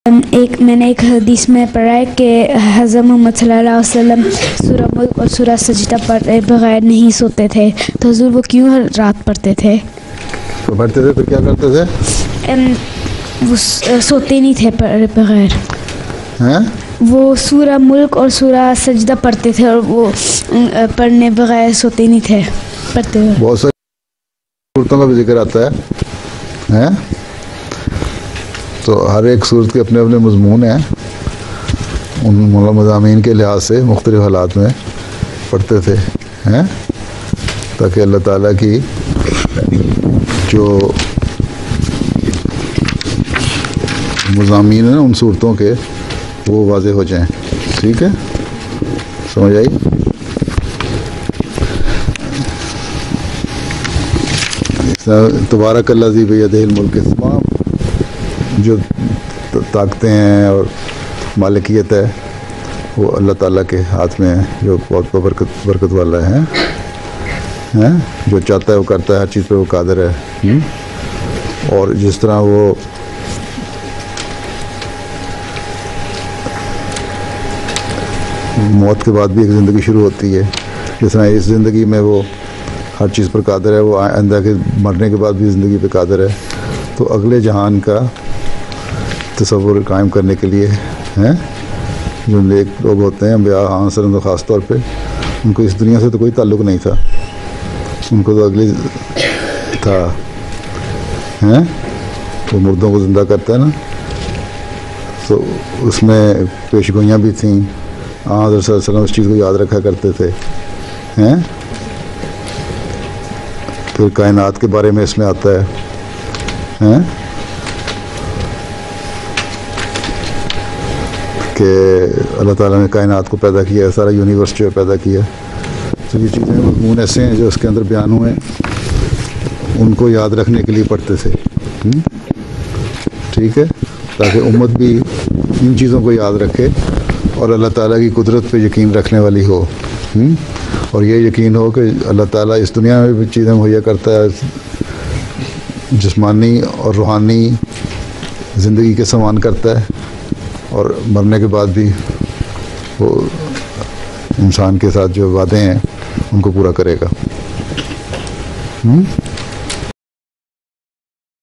मैंने एक हदीस में पढ़ा है कि हज़रत मोहम्मद सल्लल्लाहु अलैहि वसल्लम सूरह मुल्क और सूरह सजदा पढ़े बगैर नहीं सोते थे, तो हुज़ूर वो क्यों हर रात पढ़ते थे? तो पढ़ते थे, फिर क्या करते थे? वो सोते नहीं थे पढ़े बगैर। हैं? वो सूरह मुल्क और सूरह सजदा पढ़ते थे और वो पढ़ने बगैर सोते नहीं थे, पढ़ते हुए। बहुत सारी सूरतों का भी जिक्र आता है, हैं? तो हर एक सूरत के अपने अपने मज़मून हैं, उन मज़ामीन के लिहाज से मुख्तलिफ़ हालात में पढ़ते थे, हैं? ताकि अल्लाह ताला की जो मज़ामीन है ना उन सूरतों के, वो वाज़े हो जाएं। ठीक है, समझ आई? तबारकल्लज़ी बियदिहिल मुल्क, तमाम जो ताकतें हैं और मालिकियत है वो अल्लाह ताला के हाथ में है, जो बहुत बरकत वाला है, हैं? जो चाहता है वो करता है, हर चीज़ पे वो कादिर है। और जिस तरह वो मौत के बाद भी एक ज़िंदगी शुरू होती है, जिस तरह इस ज़िंदगी में वो हर चीज़ पर कादिर है, वो आइंदा के मरने के बाद भी ज़िंदगी पे कादिर है। तो अगले जहान का तसव्वुर कायम करने के लिए, हैं, जो नेक लोग होते हैं, अम्बिया आन ख़ास तौर पे, उनको इस दुनिया से तो कोई ताल्लुक़ नहीं था, उनको तो अगली था, हैं? वो मुर्दों को ज़िंदा करता है ना, तो उसमें पेशगोइयाँ भी थीं। हज़रत सल्लल्लाहु अलैहि वसल्लम उस चीज़ को याद रखा करते थे, हैं? फिर कायनात के बारे में इसमें आता है, हैं? कि अल्लाह ताला ने कायनात को पैदा किया, सारा यूनिवर्स जो है पैदा किया। तो ये चीज़ें मज़मून ऐसे हैं जो उसके अंदर बयान हुए, उनको याद रखने के लिए पढ़ते थे। ठीक है, ताकि उम्मत भी इन चीज़ों को याद रखे और अल्लाह ताला की कुदरत पे यकीन रखने वाली हो। और ये यकीन हो कि अल्लाह ताला इस दुनिया में भी चीज़ें मुहैया करता है, जिस्मानी और रूहानी ज़िंदगी के समान करता है, और मरने के बाद भी वो इंसान के साथ जो वादे हैं उनको पूरा करेगा।